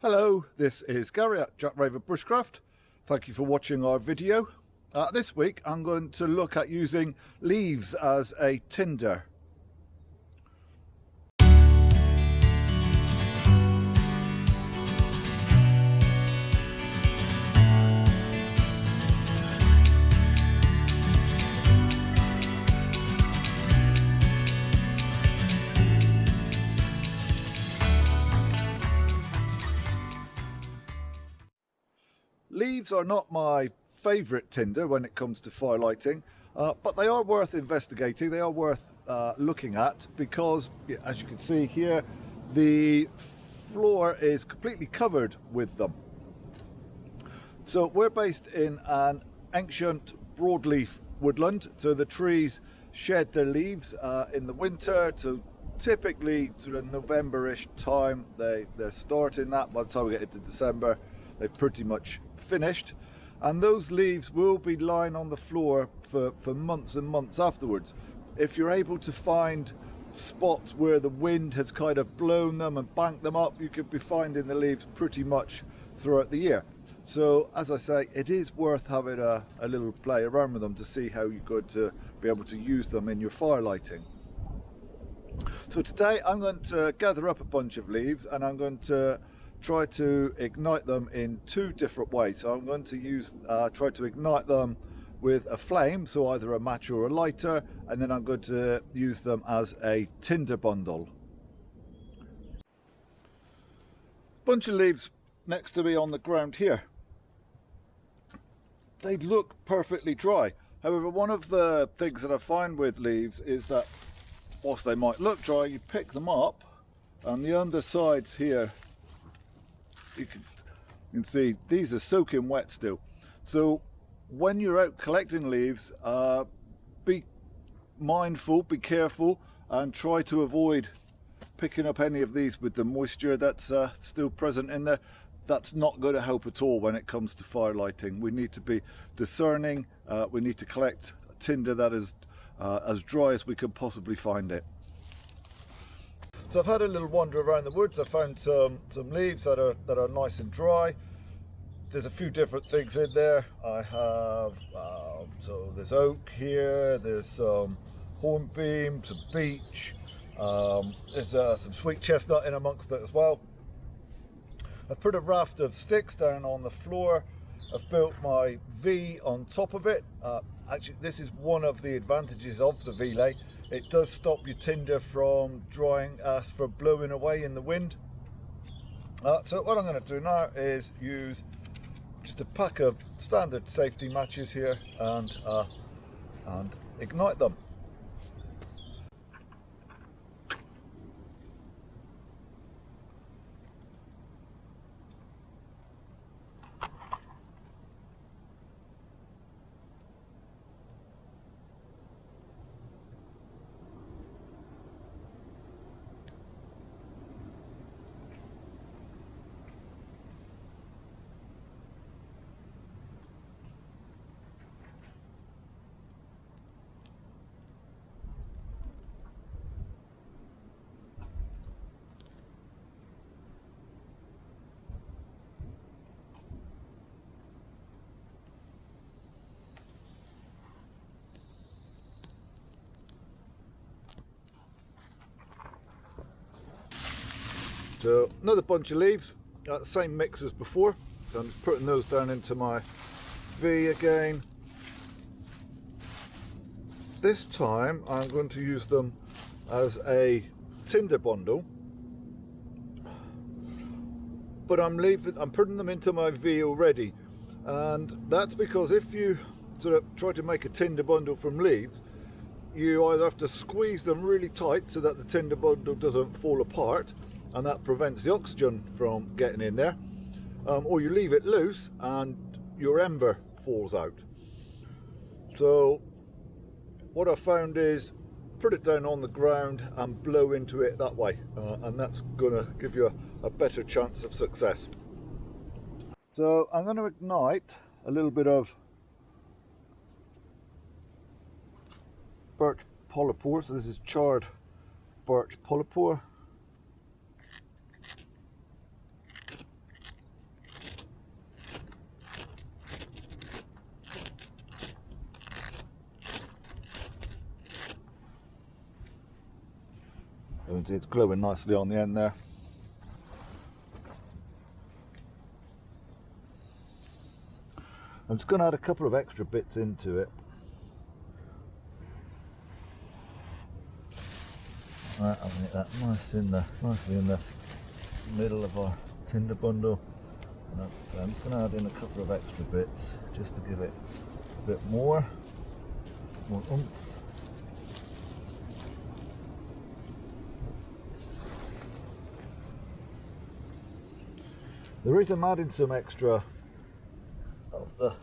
Hello, this is Gary at Jack Raver Bushcraft. Thank you for watching our video. This week I'm going to look at using leaves as a tinder. Leaves are not my favourite tinder when it comes to fire lighting, but they are worth investigating. They are worth looking at because, as you can see here, the floor is completely covered with them. So we're based in an ancient broadleaf woodland, so the trees shed their leaves in the winter. So typically sort of November-ish time they're starting that. By the time we get into December, they've pretty much finished, and those leaves will be lying on the floor for months and months afterwards. If you're able to find spots where the wind has kind of blown them and banked them up, you could be finding the leaves pretty much throughout the year. So as I say, it is worth having a little play around with them to see how you could be able to use them in your fire lighting. So today I'm going to gather up a bunch of leaves and I'm going to try to ignite them in two different ways. So I'm going to try to ignite them with a flame, so either a match or a lighter, and then I'm going to use them as a tinder bundle. Bunch of leaves next to me on the ground here. They look perfectly dry. However, one of the things that I find with leaves is that whilst they might look dry, you pick them up and the undersides here, you can see these are soaking wet still. So when you're out collecting leaves, be mindful, be careful, and try to avoid picking up any of these with the moisture that's still present in there. That's not going to help at all when it comes to fire lighting. We need to be discerning. We need to collect tinder that is as dry as we can possibly find it. So I've had a little wander around the woods. I found some leaves that are nice and dry. There's a few different things in there. I have so there's oak here. There's some hornbeam, some beech. There's some sweet chestnut in amongst it as well. I've put a raft of sticks down on the floor. I've built my V on top of it. Actually, this is one of the advantages of the V-lay. It does stop your tinder from drying, from blowing away in the wind. So what I'm going to do now is use just a pack of standard safety matches here and ignite them. So another bunch of leaves, same mix as before. So I'm just putting those down into my V again. This time I'm going to use them as a tinder bundle, but I'm putting them into my V already, and that's because if you sort of try to make a tinder bundle from leaves, you either have to squeeze them really tight so that the tinder bundle doesn't fall apart, and that prevents the oxygen from getting in there, or you leave it loose and your ember falls out. So what I found is put it down on the ground and blow into it that way, and that's gonna give you a better chance of success. So I'm going to ignite a little bit of birch polypore. So this is charred birch polypore. and it's glowing nicely on the end there. I'm just going to add a couple of extra bits into it. Right, I'll make that nicely in the middle of our tinder bundle. And I'm just going to add in a couple of extra bits just to give it a bit more oomph. The reason I'm adding some extra of the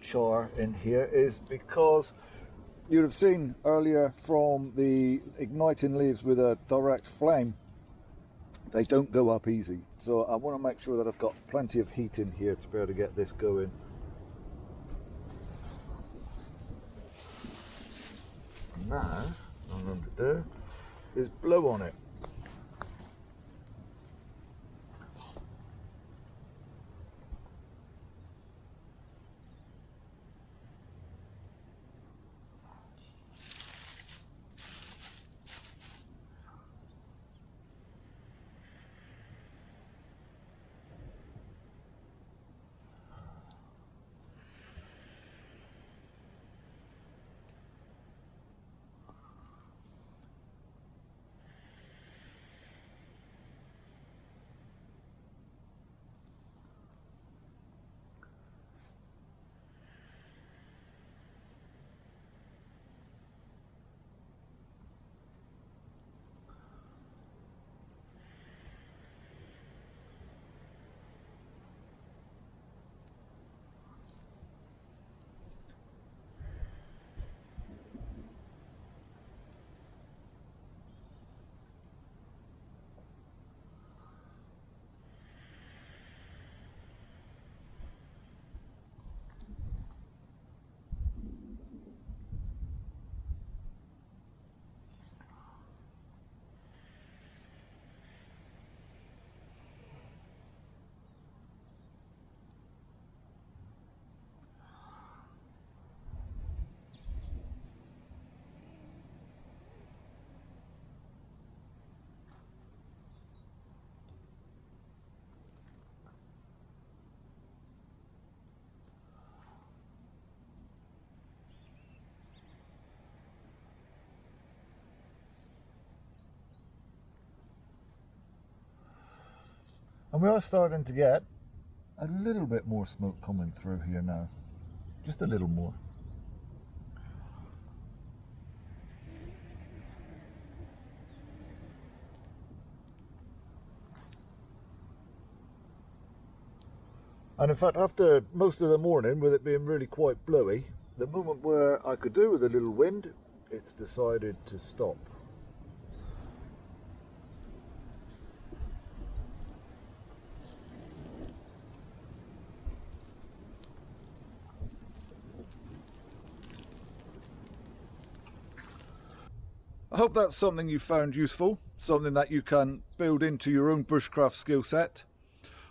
char in here is because you'd have seen earlier from the igniting leaves with a direct flame, they don't go up easy. So I want to make sure that I've got plenty of heat in here to be able to get this going. Now, what I'm going to do is blow on it. And we are starting to get a little bit more smoke coming through here now. Just a little more. And in fact, after most of the morning, with it being really quite blowy, the moment where I could do with a little wind, it's decided to stop. I hope that's something you found useful, something that you can build into your own bushcraft skill set.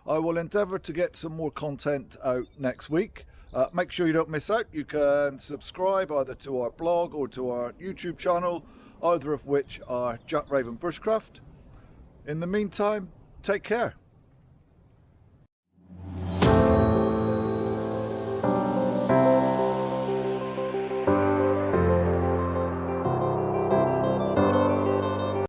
I will endeavour to get some more content out next week. Make sure you don't miss out. You can subscribe either to our blog or to our YouTube channel, either of which are Jack Raven Bushcraft. In the meantime, take care.